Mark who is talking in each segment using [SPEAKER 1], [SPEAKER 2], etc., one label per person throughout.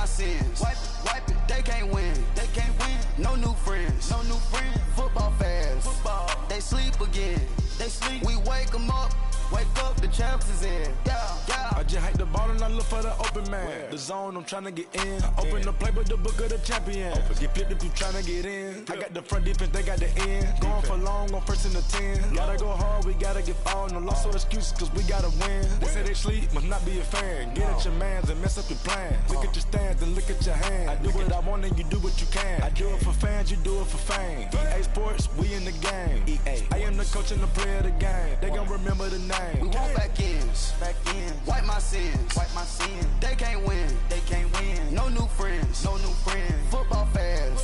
[SPEAKER 1] sins. Wipe it. They can't win. No new friends. Football fans. They sleep again. We wake them up. Wake up, the champs is in. Yeah.
[SPEAKER 2] I just hike the ball and I look for the open man. Where? The zone, I'm trying to get in. Open the playbook, the book of the champion. Get flipped if you trying to get in. I got the front defense, they got the end. Going for long on first and the 10. Gotta go hard, we gotta get all. No loss or excuses, cause we gotta win. They say they sleep, must not be a fan. Get at your mans and mess up your plans. Look at your stands and look at your hands. I do what I want and you do what you can. I do it for fans, you do it for fame. EA Sports, we in the game. I am the coach and the player of the game. They gon' remember the name.
[SPEAKER 1] We want back ins. Wipe my sins. They can't win. No new friends. Football fans.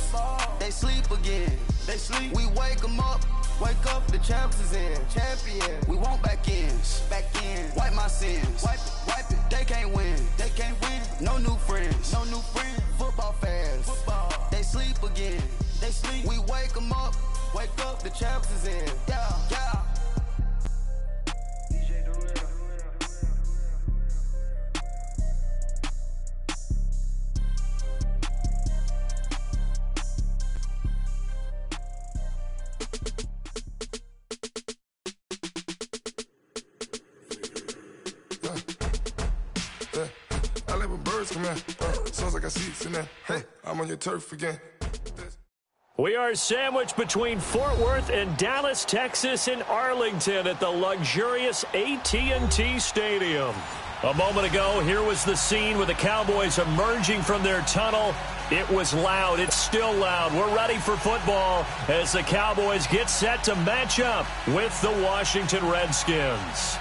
[SPEAKER 1] They sleep again. We wake them up. Wake up, the champs is in. Champion. We want back ins. Wipe my sins. Wipe it. They can't win. No new friends. Football fans. They sleep again. We wake them up. Wake up, the champs is in. Yeah.
[SPEAKER 3] I let my birds come in. Sounds like I seats in there. Hey, I'm on your turf again.
[SPEAKER 4] We are sandwiched between Fort Worth and Dallas, Texas, and Arlington at the luxurious AT&T Stadium. A moment ago, here was the scene with the Cowboys emerging from their tunnel. It was loud. It's still loud. We're ready for football as the Cowboys get set to match up with the Washington Redskins.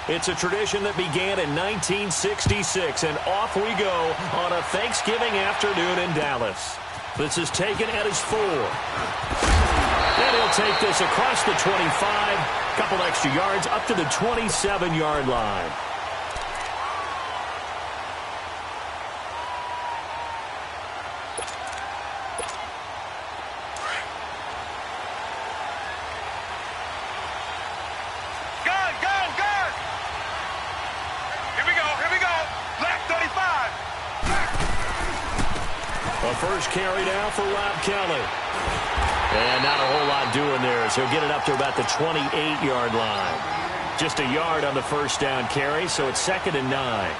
[SPEAKER 4] It's a tradition that began in 1966, and off we go on a Thanksgiving afternoon in Dallas. This is taken at his 4. And he'll take this across the 25, couple extra yards up to the 27-yard line. First carry now for Rob Kelly. And not a whole lot doing there as he'll get it up to about the 28-yard line. Just a yard on the first down carry, so it's 2nd and 9.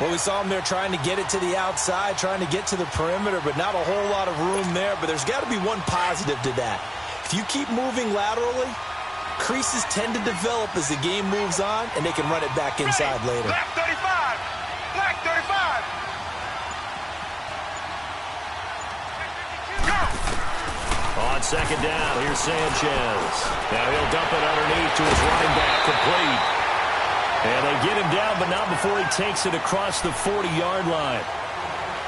[SPEAKER 5] Well, we saw him there trying to get it to the outside, trying to get to the perimeter, but not a whole lot of room there. But there's got to be one positive to that. If you keep moving laterally, creases tend to develop as the game moves on, and they can run it back inside later.
[SPEAKER 6] Left 35! Black 35!
[SPEAKER 4] On 2nd down, here's Sanchez. Now he'll dump it underneath to his running back, complete. And they get him down, but not before he takes it across the 40-yard line.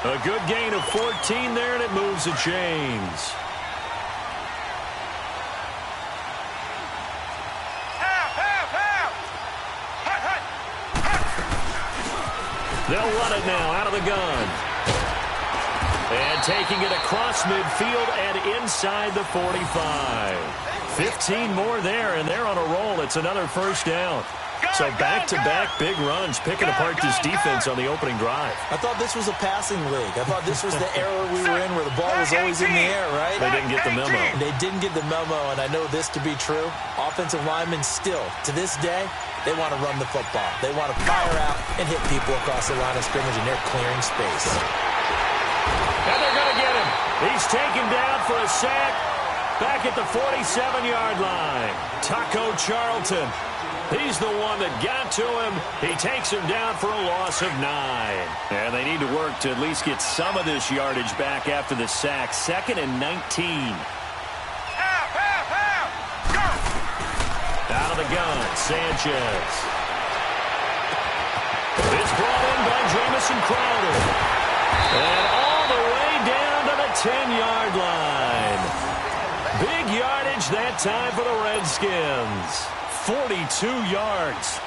[SPEAKER 4] A good gain of 14 there, and it moves the chains. They'll run it now out of the gun. And taking it across midfield and inside the 45. 15 more there, and they're on a roll. It's another first down. So back-to-back big runs, picking apart this defense on the opening drive.
[SPEAKER 5] I thought this was a passing league. I thought this was the era we were in where the ball was always in the air, right?
[SPEAKER 4] They didn't get the memo.
[SPEAKER 5] They didn't get the memo, and I know this to be true. Offensive linemen still, to this day, they want to run the football. They want to fire out and hit people across the line of scrimmage, and they're clearing space.
[SPEAKER 4] And they're going to get him. He's taken down for a sack back at the 47-yard line. Taco Charlton. He's the one that got to him. He takes him down for a loss of 9. And they need to work to at least get some of this yardage back after the sack. 2nd and 19.
[SPEAKER 6] Go!
[SPEAKER 4] Out of the gun, Sanchez. It's brought in by Jamison Crowder. And all the way down to the 10-yard line. Big yardage that time for the Redskins. 42 yards.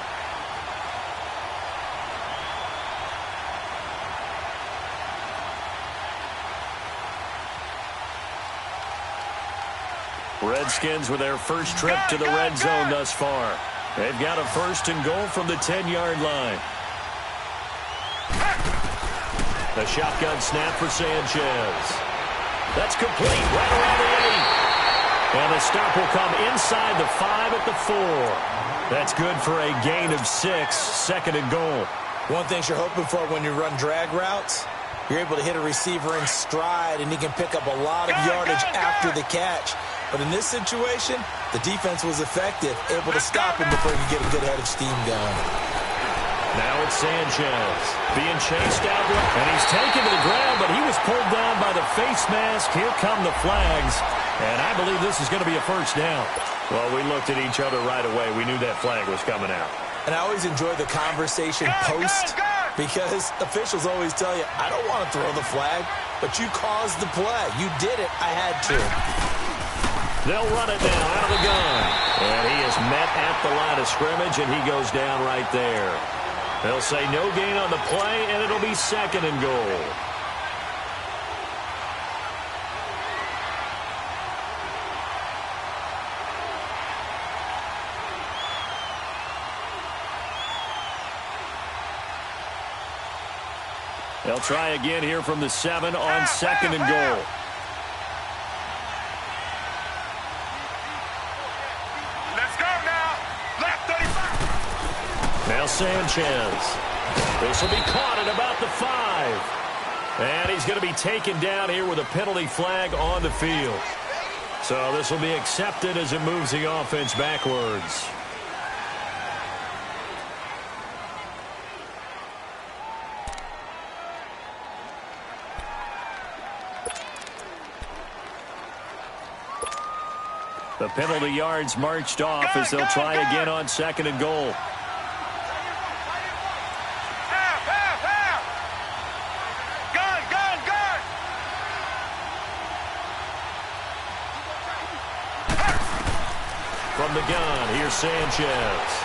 [SPEAKER 4] Redskins with their first trip to the red zone thus far. They've got a 1st and goal from the 10-yard line. The shotgun snap for Sanchez. That's complete right around the 8. And the stop will come inside the 5 at the 4. That's good for a gain of 6, 2nd and goal.
[SPEAKER 5] One thing you're hoping for when you run drag routes, you're able to hit a receiver in stride, and he can pick up a lot of yardage after the catch. But in this situation, the defense was effective, able to stop him before he could get a good head of steam going.
[SPEAKER 4] Now it's Sanchez being chased out, and he's taken to the ground, but he was pulled down by the face mask. Here come the flags, and I believe this is going to be a 1st down. Well, we looked at each other right away. We knew that flag was coming out. And I always enjoy the conversation post, because officials always tell you, I don't want to throw the flag, but you caused the play. You did it. I had to. They'll run it now out of the gun. And he is met at the line of scrimmage, and he goes down right there. They'll say no gain on the play, and it'll be 2nd and goal. They'll try again here from the 7 on 2nd and goal.
[SPEAKER 6] Let's go now. Left 35.
[SPEAKER 4] Now Sanchez. This will be caught at about the 5. And he's going to be taken down here with a penalty flag on the field. So this will be accepted as it moves the offense backwards. The penalty yards marched off as they'll try again on 2nd and goal.
[SPEAKER 6] Half. Gun.
[SPEAKER 4] From the gun, here's Sanchez.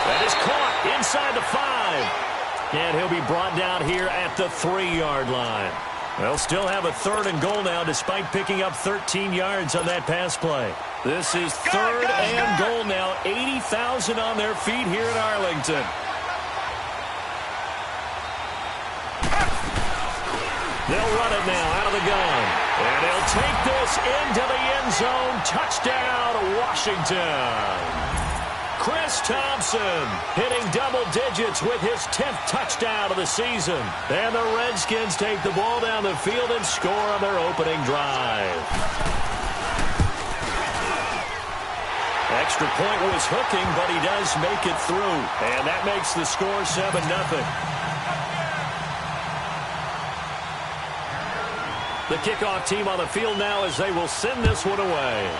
[SPEAKER 4] That is caught inside the 5. And he'll be brought down here at the 3-yard line. They'll still have a 3rd and goal now despite picking up 13 yards on that pass play. This is 3rd and goal now. 80,000 on their feet here in Arlington. They'll run it now out of the gun. And they'll take this into the end zone. Touchdown, Washington. Chris Thompson hitting double digits with his 10th touchdown of the season. And the Redskins take the ball down the field and score on their opening drive. Extra point was hooking, but he does make it through. And that makes the score 7-0. The kickoff team on the field now as they will send this one away.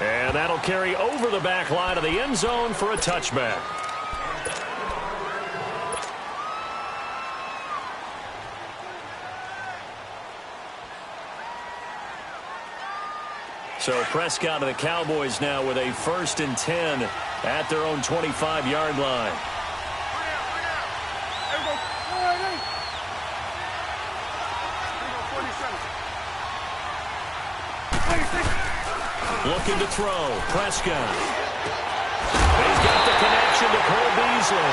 [SPEAKER 4] And that'll carry over the back line of the end zone for a touchback. So Prescott and the Cowboys now with a 1st and 10 at their own 25-yard line. Looking to throw. Prescott. He's got the connection to Cole Beasley.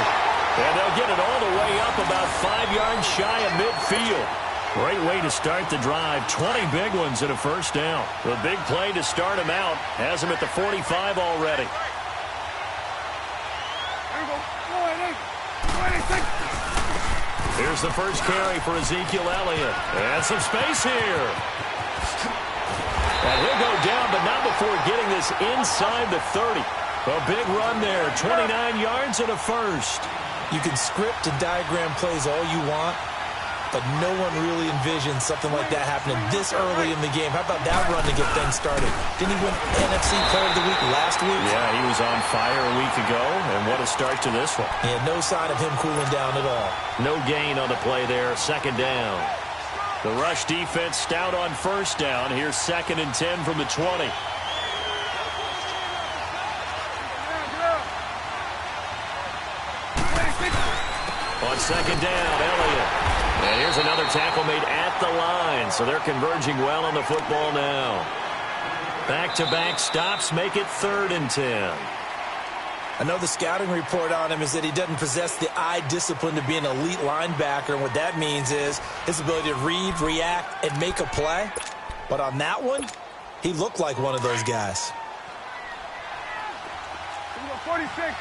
[SPEAKER 4] And they'll get it all the way up about 5 yards shy of midfield. Great way to start the drive. 20 big ones and a 1st down. The big play to start him out. Has him at the 45 already. Here's the first carry for Ezekiel Elliott. And some space here. And he'll go down, but not before getting this inside the 30. A big run there, 29 yards and a 1st.
[SPEAKER 5] You can script and diagram plays all you want, but no one really envisions something like that happening this early in the game. How about that run to get things started? Didn't he win NFC Player of the Week last week?
[SPEAKER 4] Yeah, he was on fire a week ago, and what a start to this one.
[SPEAKER 5] Yeah, no sign of him cooling down at all.
[SPEAKER 4] No gain on the play there, 2nd down. The rush defense stout on 1st down. Here's 2nd and 10 from the 20. On 2nd down, Elliott. And here's another tackle made at the line, so they're converging well on the football now. Back-to-back stops make it 3rd and 10.
[SPEAKER 5] I know the scouting report on him is that he doesn't possess the eye discipline to be an elite linebacker, and what that means is his ability to read, react, and make a play. But on that one, he looked like one of those guys.
[SPEAKER 6] 46.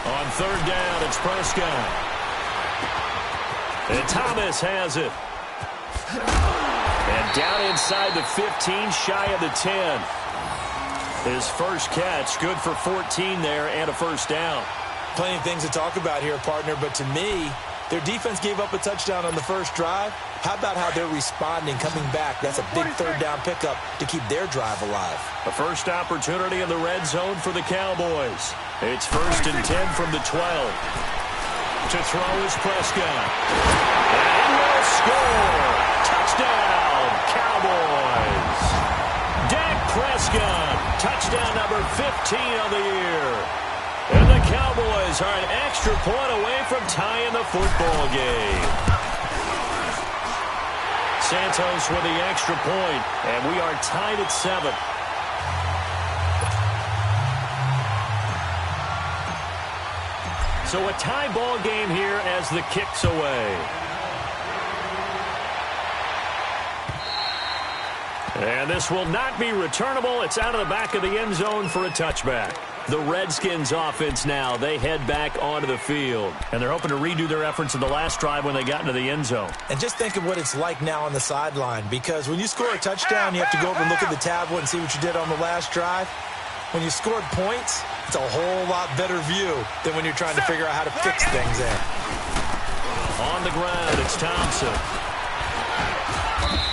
[SPEAKER 4] On 3rd down, it's Prescott. And Thomas has it. And down inside the 15, shy of the 10. His first catch, good for 14 there and a first down.
[SPEAKER 5] Plenty of things to talk about here, partner, but to me, their defense gave up a touchdown on the first drive. How about how they're responding, coming back? That's a big 3rd down pickup to keep their drive alive.
[SPEAKER 4] The first opportunity in the red zone for the Cowboys. It's 1st and 10 from the 12. To throw is Prescott. And he will score. Touchdown, Cowboys. Dak Prescott, touchdown number 15 of the year. And the Cowboys are an extra point away from tying the football game. Santos with the extra point, and we are tied at 7. So a tie ball game here as the kick's away. And this will not be returnable. It's out of the back of the end zone for a touchback. The Redskins offense now, they head back onto the field. And they're hoping to redo their efforts in the last drive when they got into the end zone.
[SPEAKER 5] And just think of what it's like now on the sideline, because when you score a touchdown, you have to go over and look at the tablet and see what you did on the last drive. When you scored points, it's a whole lot better view than when you're trying to figure out how to fix things there.
[SPEAKER 4] On the ground, it's Thompson.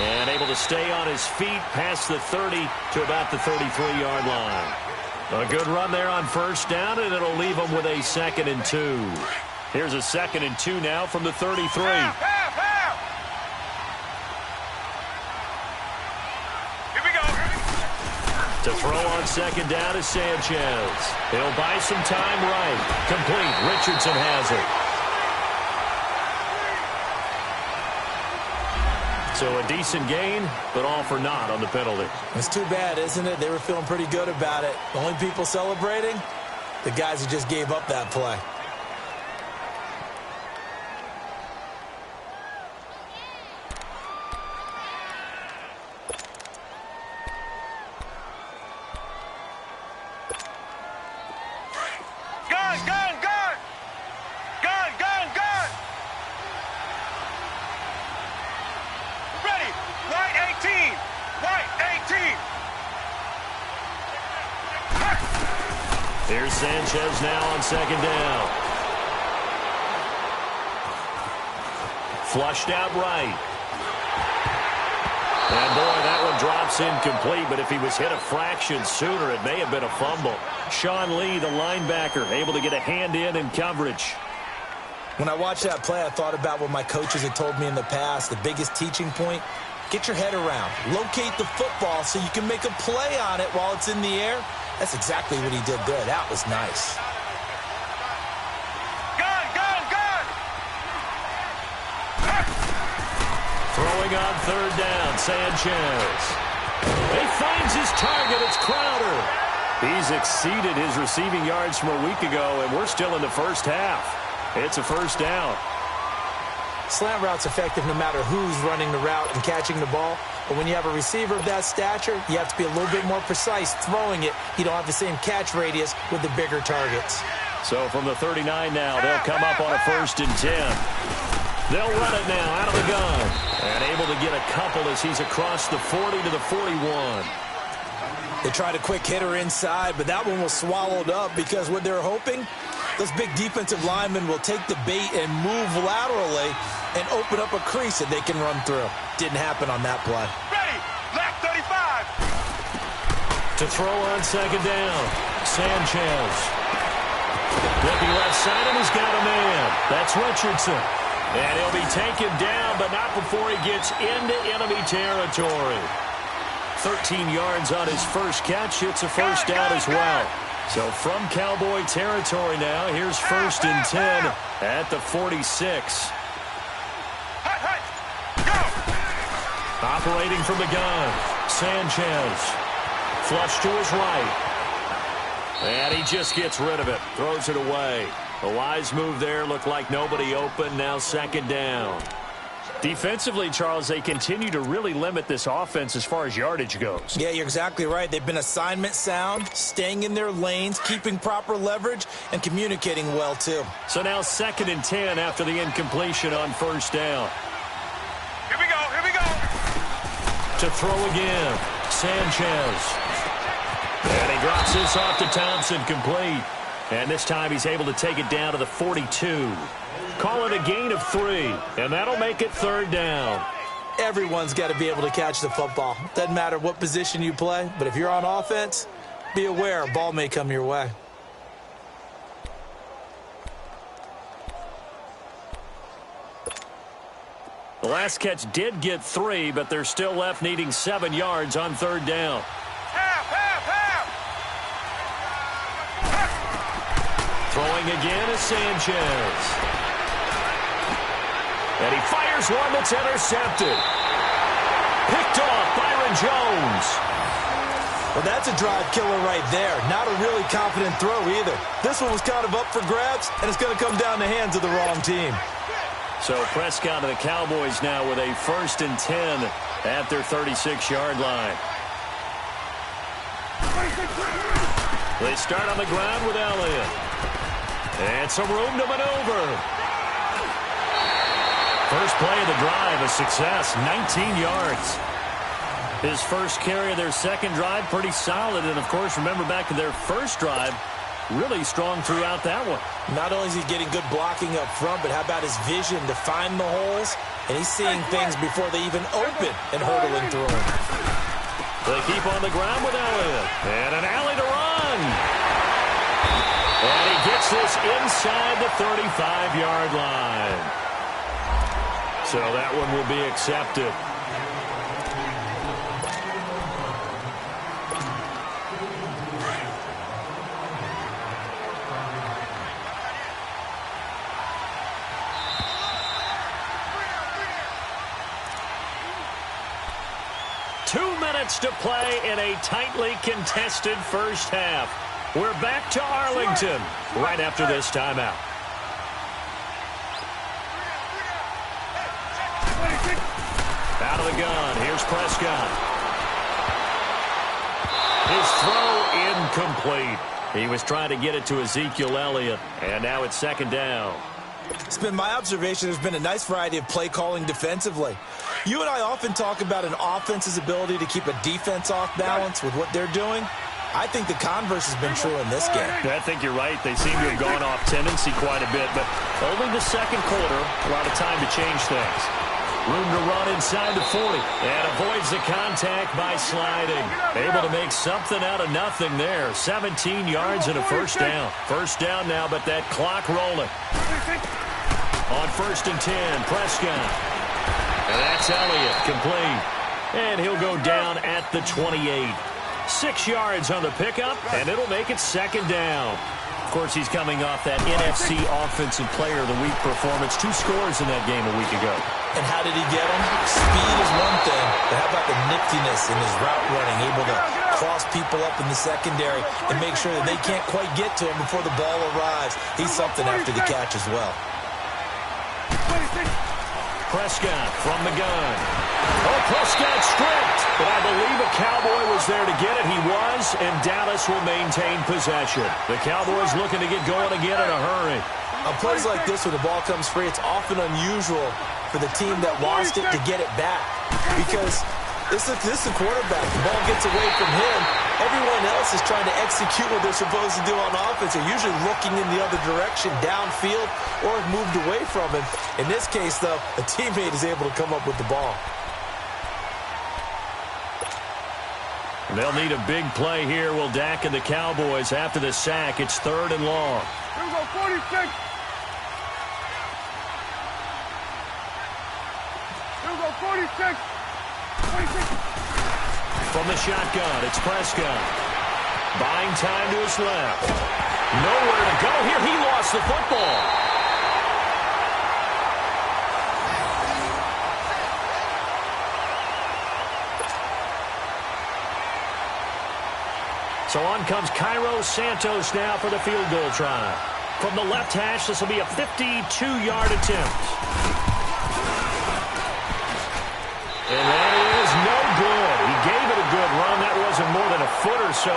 [SPEAKER 4] And able to stay on his feet past the 30 to about the 33-yard line. A good run there on first down, and it'll leave them with a 2nd and 2. Here's a 2nd and 2 now from the 33.
[SPEAKER 6] Here we go.
[SPEAKER 4] To throw on 2nd down is Sanchez. He'll buy some time right. Complete. Richardson has it. So a decent gain, but all for naught on the penalty.
[SPEAKER 5] It's too bad, isn't it? They were feeling pretty good about it. The only people celebrating, the guys who just gave up that play.
[SPEAKER 4] Here's Sanchez now on 2nd down. Flushed out right. And boy, that one drops incomplete, but if he was hit a fraction sooner, it may have been a fumble. Sean Lee, the linebacker, able to get a hand in coverage.
[SPEAKER 5] When I watched that play, I thought about what my coaches had told me in the past. The biggest teaching point, get your head around. Locate the football so you can make a play on it while it's in the air. That's exactly what he did there. That was nice.
[SPEAKER 4] Throwing on 3rd down, Sanchez. He finds his target. It's Crowder. He's exceeded his receiving yards from a week ago, and we're still in the first half. It's a first down.
[SPEAKER 5] Slant route's effective no matter who's running the route and catching the ball. But when you have a receiver of that stature, you have to be a little bit more precise throwing it. You don't have the same catch radius with the bigger targets.
[SPEAKER 4] So from the 39 now, they'll come up on a 1st and 10. They'll run it now out of the gun. And able to get a couple as he's across the 40 to the 41.
[SPEAKER 5] They tried a quick hitter inside, but that one was swallowed up because what they're hoping, those big defensive linemen will take the bait and move laterally and open up a crease that they can run through. Didn't happen on that play.
[SPEAKER 6] Ready, left 35.
[SPEAKER 4] To throw on 2nd down, Sanchez. Looking left side, and he's got a man. That's Richardson. And he'll be taken down, but not before he gets into enemy territory. 13 yards on his first catch. It's a first down as well. So from Cowboy territory now, here's 1st and 10 at the 46. Operating from the gun, Sanchez. Flush to his right. And he just gets rid of it, throws it away. A wise move there, looked like nobody open, now 2nd down. Defensively, Charles, they continue to really limit this offense as far as yardage goes.
[SPEAKER 5] Yeah, you're exactly right. They've been assignment sound, staying in their lanes, keeping proper leverage, and communicating well, too.
[SPEAKER 4] So now 2nd and 10 after the incompletion on 1st down.
[SPEAKER 6] Here we go, here we go.
[SPEAKER 4] To throw again, Sanchez. And he drops this off to Thompson, complete. And this time he's able to take it down to the 42. Call it a gain of 3, and that'll make it 3rd down.
[SPEAKER 5] Everyone's got to be able to catch the football. Doesn't matter what position you play, but if you're on offense, be aware a ball may come your way.
[SPEAKER 4] The last catch did get 3, but they're still left needing 7 yards on 3rd down. Throwing again is Sanchez. And he fires one that's intercepted. Picked off Byron Jones.
[SPEAKER 5] Well, that's a drive killer right there. Not a really confident throw either. This one was kind of up for grabs, and it's going to come down the hands of the wrong team.
[SPEAKER 4] So Prescott and the Cowboys now with a 1st and 10 at their 36-yard line. They start on the ground with Elliott. And some room to maneuver. First play of the drive, a success, 19 yards. His first carry of their 2nd drive, pretty solid. And, of course, remember back to their 1st drive, really strong throughout that one.
[SPEAKER 5] Not only is he getting good blocking up front, but how about his vision to find the holes? And he's seeing things before they even open and hurdling through them.
[SPEAKER 4] They keep on the ground with Elliott. And an alley to run. And he gets this inside the 35-yard line. So that one will be accepted. To play in a tightly contested first half. We're back to Arlington right after this timeout. Out of the gun, here's Prescott. His throw incomplete. He was trying to get it to Ezekiel Elliott, and now it's 2nd down.
[SPEAKER 5] It's been my observation there's been a nice variety of play calling defensively. You and I often talk about an offense's ability to keep a defense off balance with what they're doing. I think the converse has been true in this game.
[SPEAKER 4] I think you're right. They seem to have gone off tendency quite a bit, but only the 2nd quarter, a lot of time to change things. Room to run inside the 40, and avoids the contact by sliding. Able to make something out of nothing there. 17 yards and a 1st down. 1st down now, but that clock rolling. On 1st and 10, Prescott. And that's Elliott, complete. And he'll go down at the 28. 6 yards on the pickup, and it'll make it 2nd down. Of course, he's coming off that NFC Offensive Player of the Week performance. 2 scores in that game a week ago.
[SPEAKER 5] And how did he get them? Speed is one thing, but how about the niftiness in his route running, able to cross people up in the secondary and make sure that they can't quite get to him before the ball arrives. He's something after the catch as well.
[SPEAKER 4] Prescott from the gun. Oh, Prescott stripped, but I believe a Cowboy was there to get it. He was, and Dallas will maintain possession. The Cowboys looking to get going again in a hurry.
[SPEAKER 5] On plays like this, when the ball comes free, it's often unusual for the team that lost it to get it back. Because this is the quarterback. The ball gets away from him. Everyone else is trying to execute what they're supposed to do on offense. They're usually looking in the other direction, downfield, or moved away from him. In this case, though, a teammate is able to come up with the ball.
[SPEAKER 4] They'll need a big play here. Will Dak and the Cowboys after the sack. It's 3rd and long.
[SPEAKER 6] Here we go, 46. Here we go, 46. 46.
[SPEAKER 4] From the shotgun, it's Prescott. Buying time to his left. Nowhere to go here. He lost the football. So on comes Cairo Santos now for the field goal try. From the left hash, this will be a 52-yard attempt. And that is no good. He gave it a good run. That wasn't more than a foot or so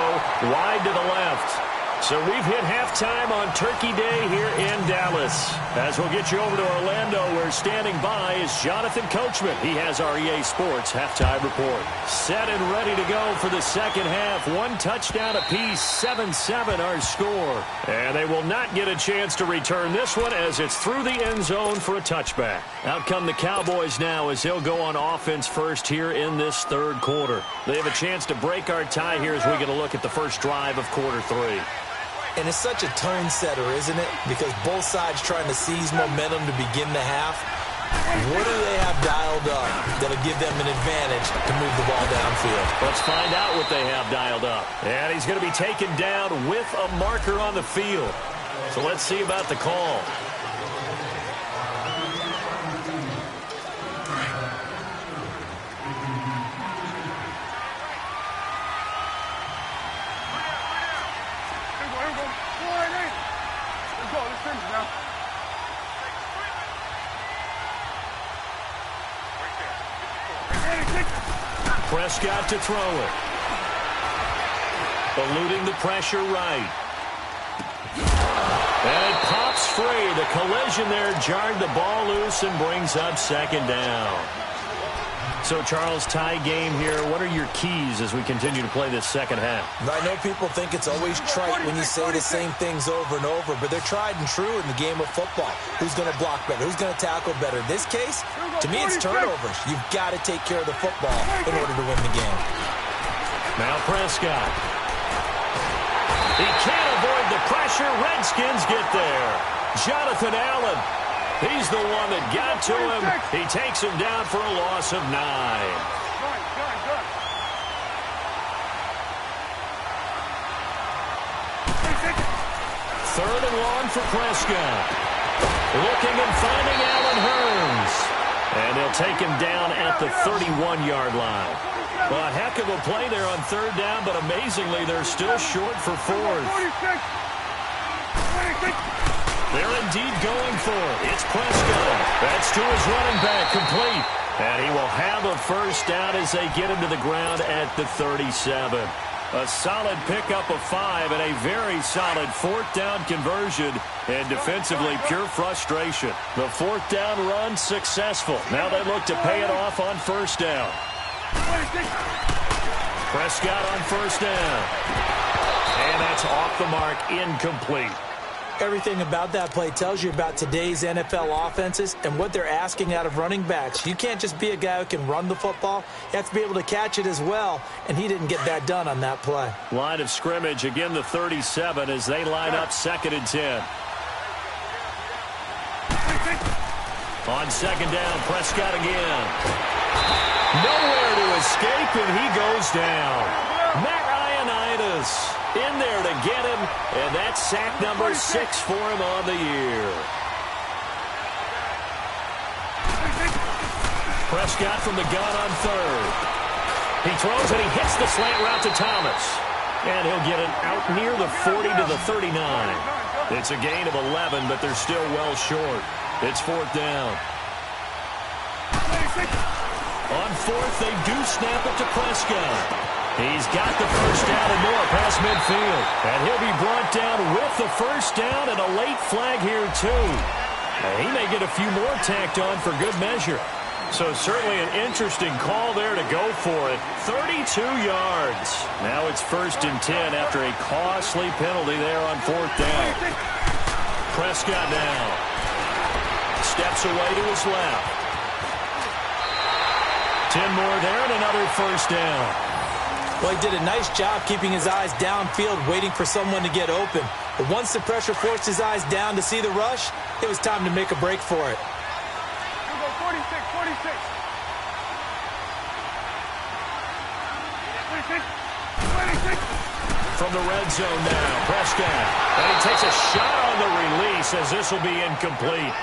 [SPEAKER 4] wide to the left. So we've hit halftime on Turkey Day here in Dallas. As we'll get you over to Orlando, where standing by is Jonathan Coachman. He has our EA Sports halftime report. Set and ready to go for the second half. One touchdown apiece, 7-7 our score. And they will not get a chance to return this one as it's through the end zone for a touchback. Out come the Cowboys now as they'll go on offense first here in this third quarter. They have a chance to break our tie here as we get a look at the first drive of quarter three.
[SPEAKER 5] And it's such a tone setter, isn't it? Because both sides trying to seize momentum to begin the half. What do they have dialed up that'll give them an advantage to move the ball downfield?
[SPEAKER 4] Let's find out what they have dialed up. And he's going to be taken down with a marker on the field. So let's see about the call. Prescott to throw it. Eluding the pressure right. And it pops free. The collision there jarred the ball loose and brings up second down. So, Charles, tie game here. What are your keys as we continue to play this second half?
[SPEAKER 5] I know people think it's always trite when you say the same things over and over, but they're tried and true in the game of football. Who's going to block better? Who's going to tackle better? In this case, to me, it's turnovers. You've got to take care of the football in order to win the game.
[SPEAKER 4] Now Prescott. He can't avoid the pressure. Redskins get there. Jonathan Allen. He's the one that got to him. He takes him down for a loss of 9. Third and long for Prescott. Looking and finding Allen Hurns. And they'll take him down at the 31-yard line. Well, a heck of a play there on third down, but amazingly, they're still short for fourth. They're indeed going for it. It's Prescott. That's to his running back, complete. And he will have a first down as they get him to the ground at the 37. A solid pickup of 5 and a very solid fourth down conversion. And defensively, pure frustration. The fourth down run successful. Now they look to pay it off on first down. Prescott on first down. And that's off the mark, incomplete.
[SPEAKER 5] Everything about that play tells you about today's NFL offenses and what they're asking out of running backs. You can't just be a guy who can run the football. You have to be able to catch it as well, and he didn't get that done on that play.
[SPEAKER 4] Line of scrimmage, again the 37 as they line up second and 10. On second down, Prescott again. Nowhere to escape, and he goes down. Matt Ioannidis in there to get him, and that's sack number 6 for him on the year. Prescott from the gun on third. He throws and he hits the slant route to Thomas. And he'll get it out near the 40 to the 39. It's a gain of 11, but they're still well short. It's fourth down. On fourth, they do snap it to Prescott. He's got the first down and more past midfield. And he'll be brought down with the first down and a late flag here, too. And he may get a few more tacked on for good measure. So certainly an interesting call there to go for it. 32 yards. Now it's first and 10 after a costly penalty there on fourth down. Prescott now. Steps away to his left. 10 more there and another first down.
[SPEAKER 5] Well, he did a nice job keeping his eyes downfield, waiting for someone to get open. But once the pressure forced his eyes down to see the rush, it was time to make a break for it.
[SPEAKER 6] 46. 26.
[SPEAKER 4] from the red zone now. Prescott. And he takes a shot on the release as this will be incomplete.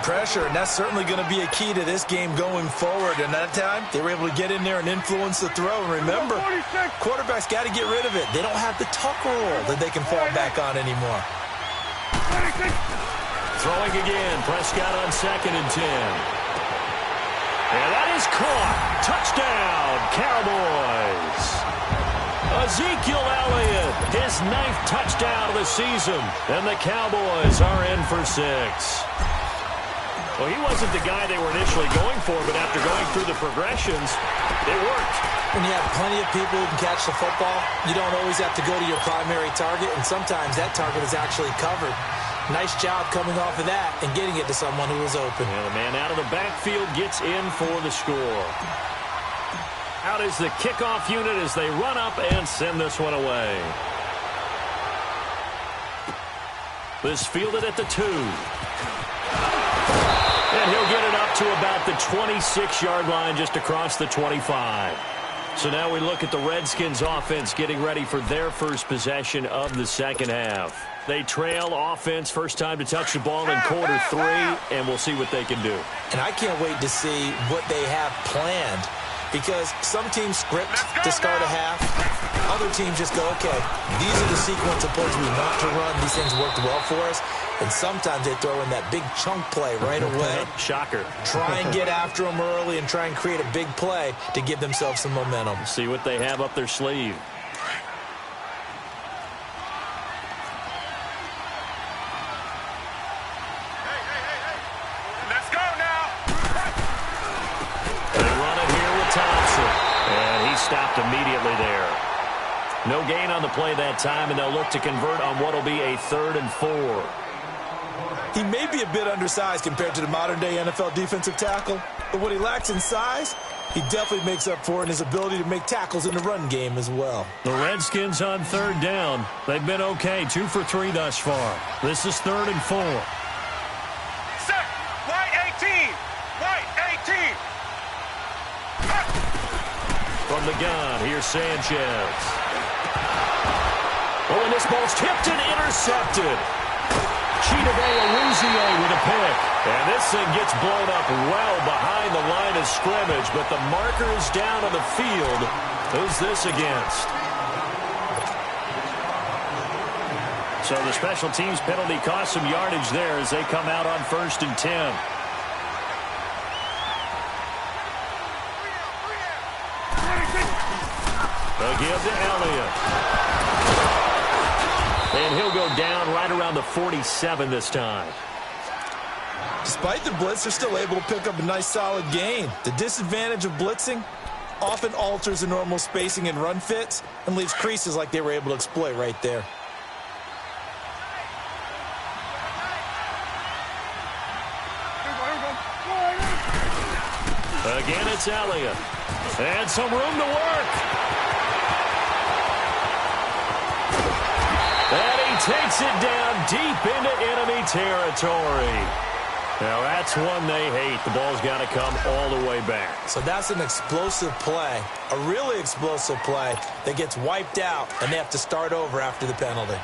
[SPEAKER 5] Pressure, and that's certainly going to be a key to this game going forward. And that time, they were able to get in there and influence the throw. And remember, quarterbacks got to get rid of it. They don't have the tuck rule that they can fall back on anymore.
[SPEAKER 4] Throwing again. Prescott on 2nd and 10. And that is caught. Touchdown, Cowboys. Ezekiel Elliott, his 9th touchdown of the season. And the Cowboys are in for 6. Well, he wasn't the guy they were initially going for, but after going through the progressions, it worked.
[SPEAKER 5] When you have plenty of people who can catch the football, you don't always have to go to your primary target, and sometimes that target is actually covered. Nice job coming off of that and getting it to someone who was open.
[SPEAKER 4] And the man out of the backfield gets in for the score. Out is the kickoff unit as they run up and send this one away. This fielded at the 2. And he'll get it up to about the 26-yard line, just across the 25. So now we look at the Redskins offense getting ready for their first possession of the second half. They trail offense, first time to touch the ball in quarter 3, and we'll see what they can do.
[SPEAKER 5] And I can't wait to see what they have planned, because some teams script to start a half. Other teams just go, okay, these are the sequence of plays we want to run. These things worked well for us. And sometimes they throw in that big chunk play right away.
[SPEAKER 4] Shocker.
[SPEAKER 5] Try and get after them early and try and create a big play to give themselves some momentum.
[SPEAKER 4] See what they have up their sleeve.
[SPEAKER 6] Let's go now.
[SPEAKER 4] They run it here with Thompson. And he stopped immediately there. No gain on the play that time, and they'll look to convert on what will be a 3rd and 4.
[SPEAKER 5] He may be a bit undersized compared to the modern-day NFL defensive tackle, but what he lacks in size, he definitely makes up for in his ability to make tackles in the run game as well.
[SPEAKER 4] The Redskins on 3rd down. They've been okay, 2 for 3 thus far. This is 3rd and 4.
[SPEAKER 6] Set. White 18. White 18.
[SPEAKER 4] From the gun, here's Sanchez. Oh, and this ball's tipped and intercepted. Chidobe with a pick. And this thing gets blown up well behind the line of scrimmage, but the marker is down on the field. Who's this against? So the special teams penalty cost some yardage there as they come out on 1st and 10. They'll give to Elliott. And he'll go down right around the 47 this time.
[SPEAKER 5] Despite the blitz, they're still able to pick up a nice solid gain. The disadvantage of blitzing often alters the normal spacing and run fits and leaves creases like they were able to exploit right there.
[SPEAKER 4] Again, it's Elliott. And some room to work. And he takes it down deep into enemy territory. Now, that's one they hate. The ball's got to come all the way back.
[SPEAKER 5] So that's an explosive play, a really explosive play that gets wiped out, and they have to start over after the penalty.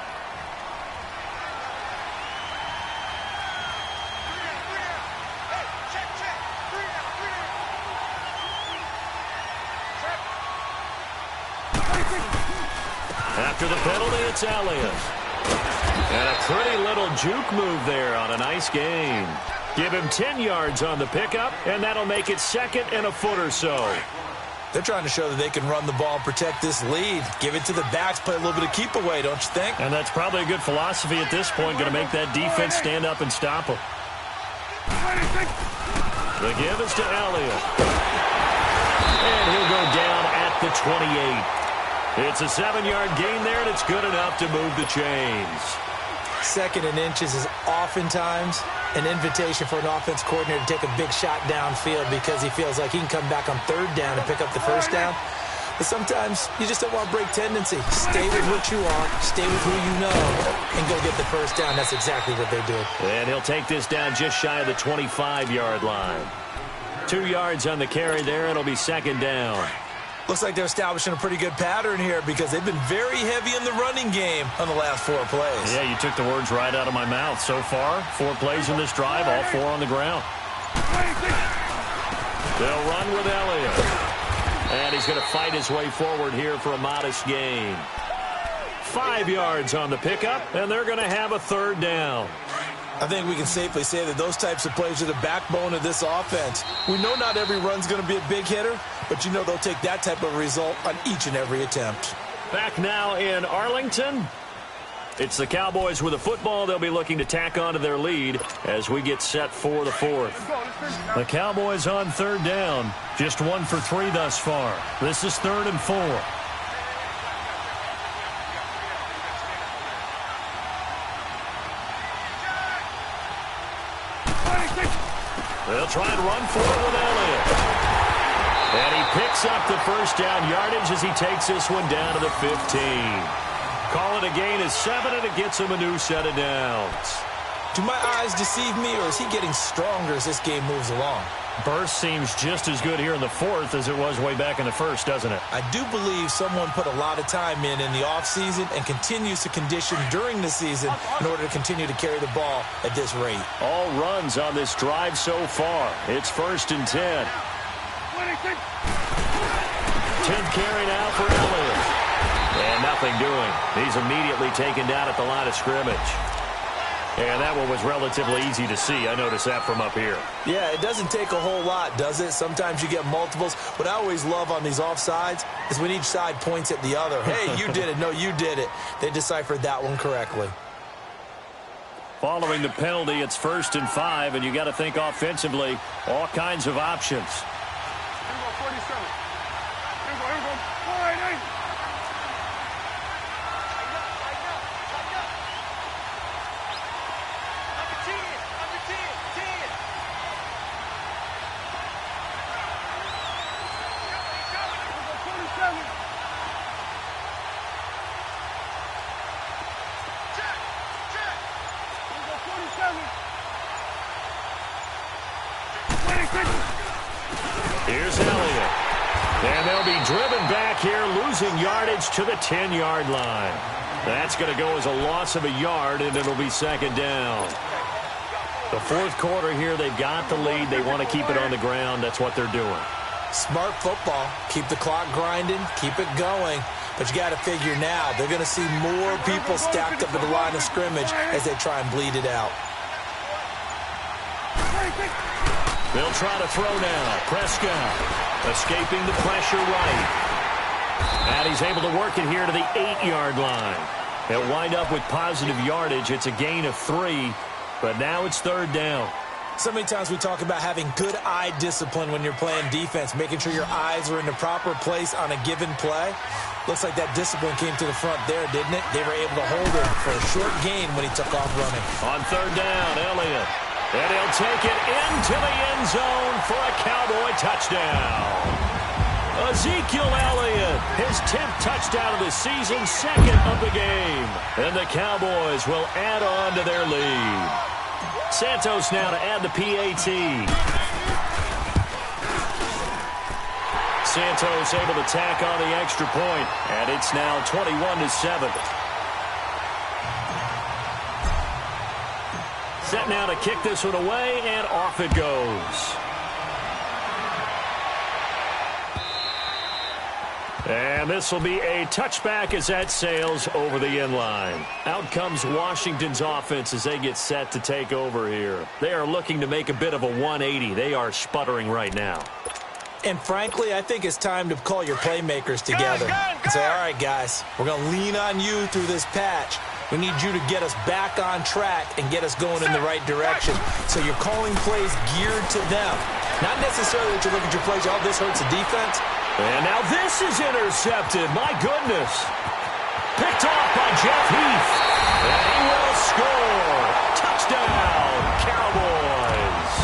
[SPEAKER 4] After the penalty, it's Elliott. And a pretty little juke move there on a nice gain. Give him 10 yards on the pickup, and that'll make it 2nd and a foot or so.
[SPEAKER 5] They're trying to show that they can run the ball and protect this lead. Give it to the backs, play a little bit of keep away, don't you think?
[SPEAKER 4] And that's probably a good philosophy at this point, going to make that defense stand up and stop them. The give is to Elliott. And he'll go down at the 28. It's a 7-yard gain there, and it's good enough to move the chains.
[SPEAKER 5] 2nd and inches is oftentimes an invitation for an offense coordinator to take a big shot downfield because he feels like he can come back on 3rd down and pick up the 1st down. But sometimes you just don't want to break tendency. Stay with what you are, stay with who you know, and go get the 1st down. That's exactly what they did.
[SPEAKER 4] And he'll take this down just shy of the 25-yard line. 2 yards on the carry there. It'll be 2nd down.
[SPEAKER 5] Looks like they're establishing a pretty good pattern here because they've been very heavy in the running game on the last 4 plays.
[SPEAKER 4] Yeah, you took the words right out of my mouth. So far, 4 plays in this drive, all 4 on the ground. They'll run with Elliott. And he's going to fight his way forward here for a modest gain. 5 yards on the pickup, and they're going to have a 3rd down.
[SPEAKER 5] I think we can safely say that those types of plays are the backbone of this offense. We know not every run's going to be a big hitter, but you know they'll take that type of result on each and every attempt.
[SPEAKER 4] Back now in Arlington. It's the Cowboys with the football. They'll be looking to tack onto their lead as we get set for the 4th. The Cowboys on 3rd down. Just 1 for 3 thus far. This is 3rd and 4. They'll try and run for it with Elliott. And he picks up the 1st down yardage as he takes this one down to the 15. Call it a gain of 7, and it gets him a new set of downs.
[SPEAKER 5] Do my eyes deceive me, or is he getting stronger as this game moves along?
[SPEAKER 4] Burst seems just as good here in the 4th as it was way back in the 1st, doesn't it?
[SPEAKER 5] I do believe someone put a lot of time in the offseason and continues to condition during the season in order to continue to carry the ball at this rate.
[SPEAKER 4] All runs on this drive so far. It's 1st and 10. 10th carry now for Elliott. And nothing doing. He's immediately taken down at the line of scrimmage. And that one was relatively easy to see. I noticed that from up here.
[SPEAKER 5] Yeah, it doesn't take a whole lot, does it? Sometimes you get multiples. What I always love on these offsides is when each side points at the other. Hey, you did it. No, you did it. They deciphered that one correctly.
[SPEAKER 4] Following the penalty, it's 1st and 5, and you got to think offensively, all kinds of options. Here's Elliott. And they'll be driven back here, losing yardage to the 10-yard line. That's going to go as a loss of a yard, and it'll be 2nd down. The 4th quarter here, they've got the lead. They want to keep it on the ground. That's what they're doing.
[SPEAKER 5] Smart football. Keep the clock grinding. Keep it going. But you got to figure now, they're going to see more people stacked up at the line of scrimmage as they try and bleed it out.
[SPEAKER 4] They'll try to throw now. Prescott escaping the pressure right. And he's able to work it here to the 8-yard line. They'll wind up with positive yardage. It's a gain of 3, but now it's 3rd down.
[SPEAKER 5] So many times we talk about having good eye discipline when you're playing defense, making sure your eyes are in the proper place on a given play. Looks like that discipline came to the front there, didn't it? They were able to hold him for a short gain when he took off running.
[SPEAKER 4] On 3rd down, Elliott. And he'll take it into the end zone for a Cowboy touchdown. Ezekiel Elliott, his 10th touchdown of the season, 2nd of the game. And the Cowboys will add on to their lead. Santos now to add the PAT. Santos able to tack on the extra point, and it's now 21-7. Set now to kick this one away, and off it goes. And this will be a touchback as that sails over the end line. Out comes Washington's offense as they get set to take over here. They are looking to make a bit of a 180. They are sputtering right now.
[SPEAKER 5] And frankly, I think it's time to call your playmakers together and say, all right, guys, we're going to lean on you through this patch. We need you to get us back on track and get us going in the right direction. So you're calling plays geared to them. Not necessarily that you look at your plays, oh, this hurts the defense.
[SPEAKER 4] And now this is intercepted. My goodness. Picked off by Jeff Heath. And he will score. Touchdown, Cowboys.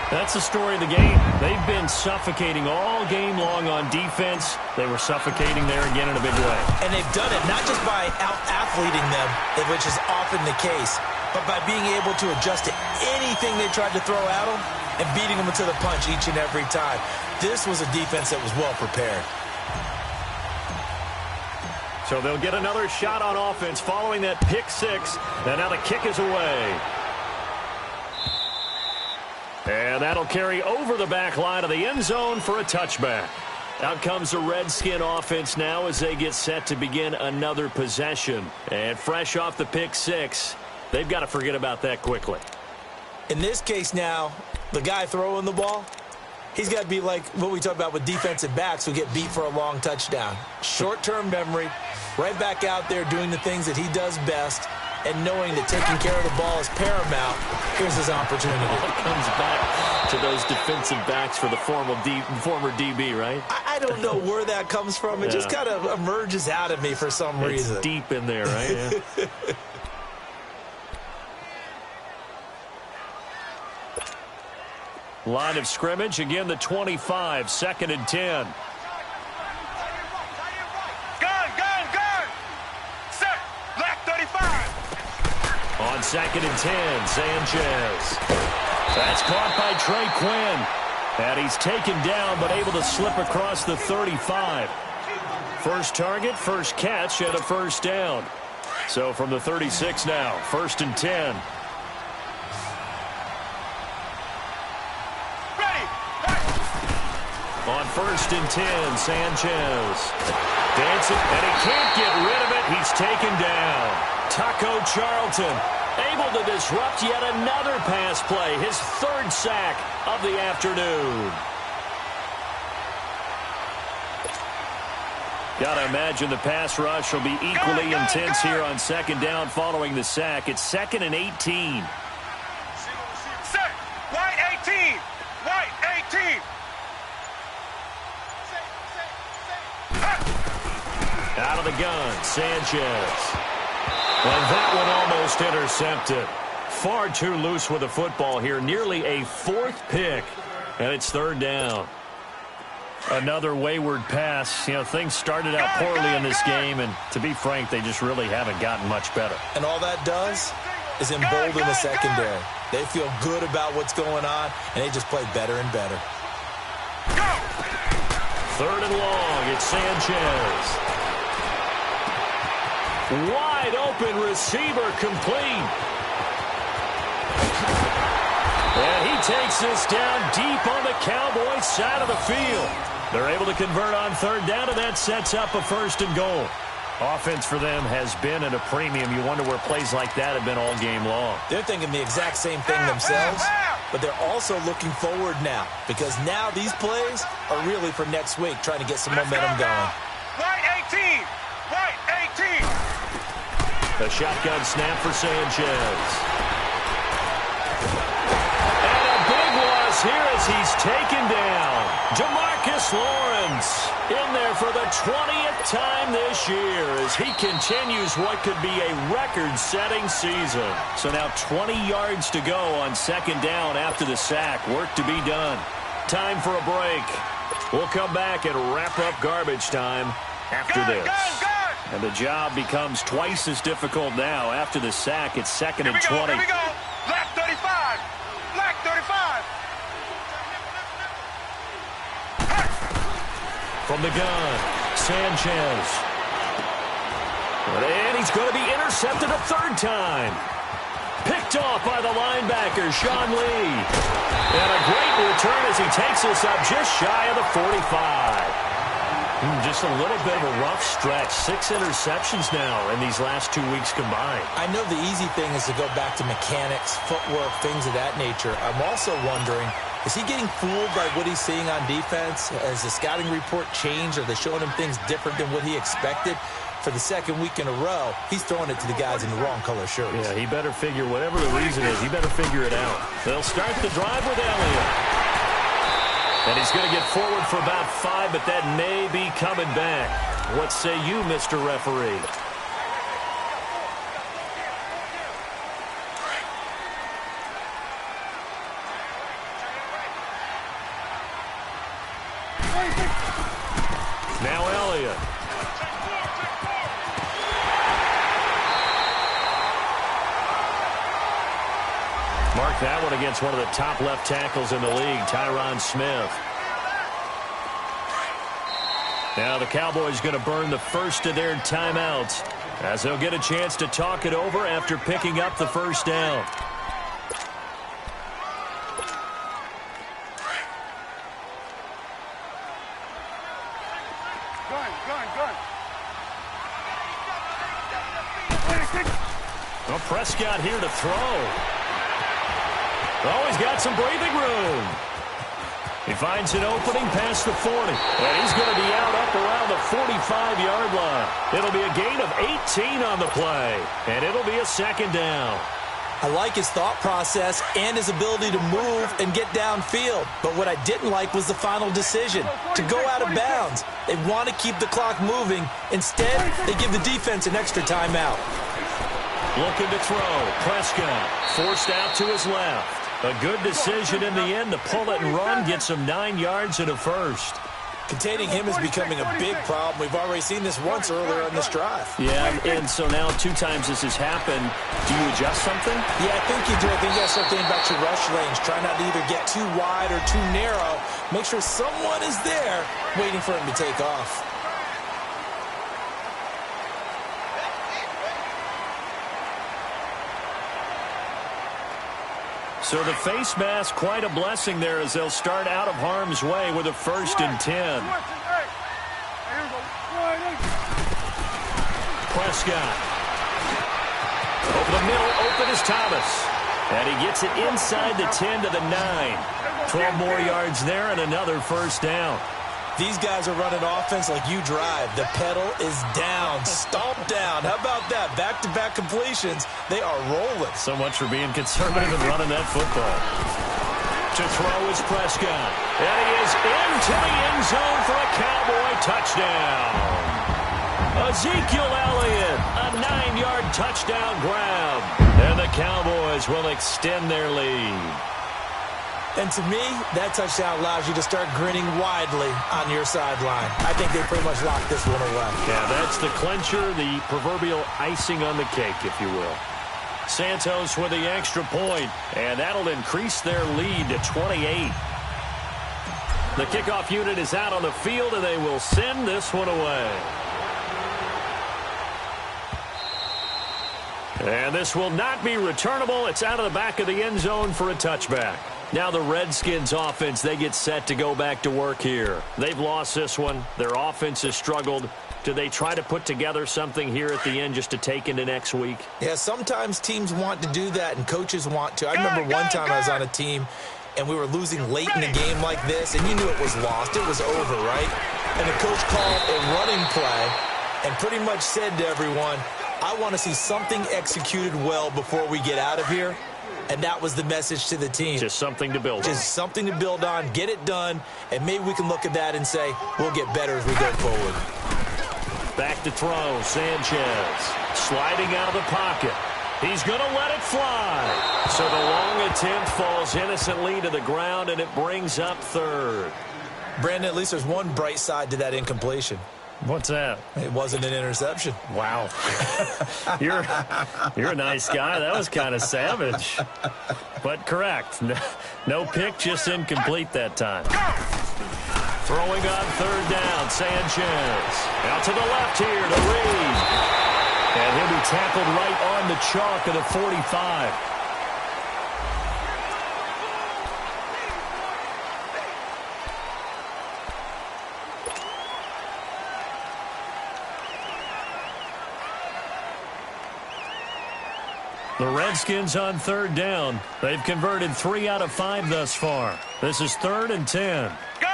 [SPEAKER 4] That's the story of the game. They've been suffocating all game long on defense. They were suffocating there again in a big way.
[SPEAKER 5] And they've done it not just by out-athleting them, which is often the case, but by being able to adjust to anything they tried to throw at them and beating them to the punch each and every time. This was a defense that was well prepared.
[SPEAKER 4] So they'll get another shot on offense following that pick six. And now the kick is away. And that'll carry over the back line of the end zone for a touchback. Out comes the Redskin offense now as they get set to begin another possession. And fresh off the pick six, they've got to forget about that quickly.
[SPEAKER 5] In this case now, the guy throwing the ball, he's got to be like what we talk about with defensive backs who get beat for a long touchdown. Short-term memory, right back out there doing the things that he does best, and knowing that taking care of the ball is paramount. Here's his opportunity.
[SPEAKER 4] It comes back to those defensive backs for the former DB, right?
[SPEAKER 5] I don't know where that comes from. It just kind of emerges out of me for some reason.
[SPEAKER 4] It's deep in there, right? Yeah. Line of scrimmage, again the 25, 2nd and 10.
[SPEAKER 6] Gun. Set. Black 35.
[SPEAKER 4] On 2nd and 10, Sanchez. That's caught by Trey Quinn. And he's taken down, but able to slip across the 35. First target, first catch, and a first down. So from the 36 now, 1st and 10. On 1st and 10, Sanchez. Dancing, and he can't get rid of it. He's taken down. Taco Charlton able to disrupt yet another pass play. His 3rd sack of the afternoon. Got to imagine the pass rush will be equally intense here on 2nd down following the sack. It's 2nd and 18.
[SPEAKER 6] Set. White 18. White 18.
[SPEAKER 4] Out of the gun, Sanchez. And that one almost intercepted. Far too loose with the football here. Nearly a 4th pick. And it's 3rd down. Another wayward pass. You know, things started out poorly in this game. And to be frank, they just really haven't gotten much better.
[SPEAKER 5] And all that does is embolden the secondary. They feel good about what's going on, and they just play better and better.
[SPEAKER 4] 3rd and long. It's Sanchez. Wide open receiver complete. And he takes this down deep on the Cowboys side of the field. They're able to convert on 3rd down, and that sets up a 1st and goal. Offense for them has been at a premium. You wonder where plays like that have been all game long.
[SPEAKER 5] They're thinking the exact same thing themselves, but they're also looking forward now because now these plays are really for next week, trying to get some momentum going.
[SPEAKER 6] White 18. White 18.
[SPEAKER 4] The shotgun snap for Sanchez. And a big loss here as he's taken down. DeMarcus Lawrence in there for the 20th time this year as he continues what could be a record-setting season. So now 20 yards to go on 2nd down after the sack. Work to be done. Time for a break. We'll come back and wrap up garbage time after this. And the job becomes twice as difficult now after the sack. It's 2nd and 20.
[SPEAKER 6] Here we go. Black 35. Black 35.
[SPEAKER 4] From the gun, Sanchez. And he's going to be intercepted a 3rd time. Picked off by the linebacker, Sean Lee. And a great return as he takes us up just shy of the 45. Just a little bit of a rough stretch. 6 interceptions now in these last 2 weeks combined.
[SPEAKER 5] I know the easy thing is to go back to mechanics, footwork, things of that nature. I'm also wondering, is he getting fooled by what he's seeing on defense? Has the scouting report changed? Are they showing him things different than what he expected? For the 2nd week in a row, he's throwing it to the guys in the wrong color shirts.
[SPEAKER 4] Yeah, he better figure, whatever the reason is, he better figure it out. They'll start the drive with Elliott. And he's going to get forward for about 5, but that may be coming back. What say you, Mr. Referee? Now Elliott. make that one against one of the top left tackles in the league, Tyron Smith. Now the Cowboys going to burn the first of their timeouts as they'll get a chance to talk it over after picking up the first down. Well, Prescott here to throw. Oh, he's got some breathing room. He finds an opening past the 40. And he's going to be out up around the 45-yard line. It'll be a gain of 18 on the play. And it'll be a second down.
[SPEAKER 5] I like his thought process and his ability to move and get downfield. But what I didn't like was the final decision, to go out of bounds. They want to keep the clock moving. Instead, they give the defense an extra timeout.
[SPEAKER 4] Looking to throw. Prescott forced out to his left. A good decision in the end to pull it and run, get some 9 yards and a first.
[SPEAKER 5] Containing him is becoming a big problem. We've already seen this once earlier on this drive.
[SPEAKER 4] Yeah, and so now 2 times this has happened. Do you adjust something?
[SPEAKER 5] Yeah, I think you do. I think you got to start thinking about your rush lanes. Try not to either get too wide or too narrow. Make sure someone is there waiting for him to take off.
[SPEAKER 4] So the face mask, quite a blessing there as they'll start out of harm's way with a 1st and 10. Prescott. Over the middle, open is Thomas. And he gets it inside the 10 to the 9. 12 more yards there and another first down.
[SPEAKER 5] These guys are running offense like you drive. The pedal is down, stomped down. How about that? Back-to-back completions. They are rolling.
[SPEAKER 4] So much for being conservative and running that football. To throw is Prescott. And he is into the end zone for a Cowboy touchdown. Ezekiel Elliott, a 9-yard touchdown grab. And the Cowboys will extend their lead.
[SPEAKER 5] And to me, that touchdown allows you to start grinning widely on your sideline. I think they pretty much locked this one away.
[SPEAKER 4] Yeah, that's the clincher, the proverbial icing on the cake, if you will. Santos with the extra point, and that'll increase their lead to 28. The kickoff unit is out on the field, and they will send this one away. And this will not be returnable. It's out of the back of the end zone for a touchback. Now the Redskins offense, they get set to go back to work here. They've lost this one. Their offense has struggled. Do they try to put together something here at the end just to take into next week?
[SPEAKER 5] Yeah, sometimes teams want to do that and coaches want to. I remember one time I was on a team and we were losing late in a game like this and you knew it was lost. It was over, right? And the coach called a running play and pretty much said to everyone, I want to see something executed well before we get out of here. And that was the message to the team.
[SPEAKER 4] Just something to build on.
[SPEAKER 5] Just something to build on, get it done, and maybe we can look at that and say, we'll get better as we go forward.
[SPEAKER 4] Back to throw, Sanchez. Sliding out of the pocket. He's going to let it fly. So the long attempt falls innocently to the ground, and it brings up 3rd.
[SPEAKER 5] Brandon, at least there's one bright side to that incompletion.
[SPEAKER 4] What's that?
[SPEAKER 5] It wasn't an interception.
[SPEAKER 4] Wow. You're a nice guy. That was kind of savage. But correct. No pick, just incomplete that time. Throwing on 3rd down, Sanchez. Out to the left here to Reed. And he'll be tackled right on the chalk of the 45. The Redskins on 3rd down. They've converted 3 out of 5 thus far. This is 3rd and 10.
[SPEAKER 6] Gun!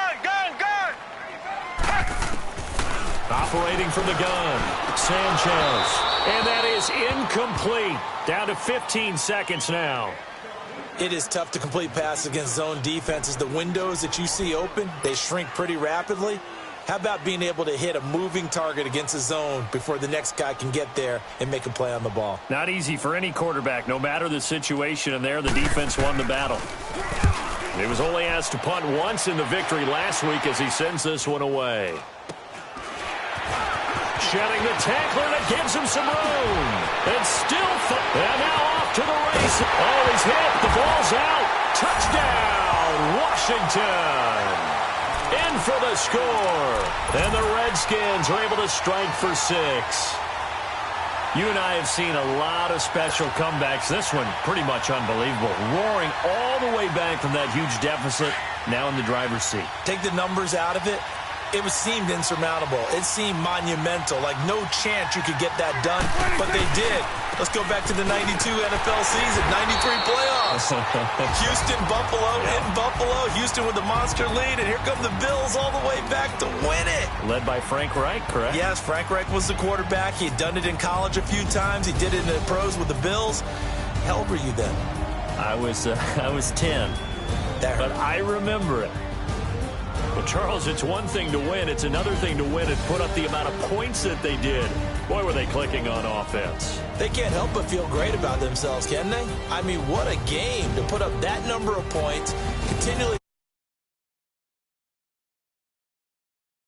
[SPEAKER 4] Operating from the gun, Sanchez. And that is incomplete. Down to 15 seconds now.
[SPEAKER 5] It is tough to complete passes against zone defenses. The windows that you see open, they shrink pretty rapidly. How about being able to hit a moving target against a zone before the next guy can get there and make a play on the ball?
[SPEAKER 4] Not easy for any quarterback, no matter the situation, and there the defense won the battle. He was only asked to punt once in the victory last week as he sends this one away. shedding the tackler that gives him some room. And still, and now off to the race. Oh, he's hit. The ball's out. Touchdown, Washington. In for the score. And the Redskins are able to strike for 6. You and I have seen a lot of special comebacks. This one pretty much unbelievable. Roaring all the way back from that huge deficit, now in the driver's seat.
[SPEAKER 5] Take the numbers out of it. It seemed insurmountable. It seemed monumental, like no chance you could get that done, but they did. Let's go back to the 92 NFL season, 93 playoffs. Houston, Buffalo, in Buffalo. Houston with the monster lead, and here come the Bills all the way back to win it.
[SPEAKER 4] Led by Frank Reich, correct?
[SPEAKER 5] Yes, Frank Reich was the quarterback. He had done it in college a few times. He did it in the pros with the Bills. How old were you then?
[SPEAKER 4] I was 10, but I remember it. Well, Charles, it's one thing to win. It's another thing to win and put up the amount of points that they did. Boy, were they clicking on offense.
[SPEAKER 5] They can't help but feel great about themselves, can they? I mean, what a game to put up that number of points, continually.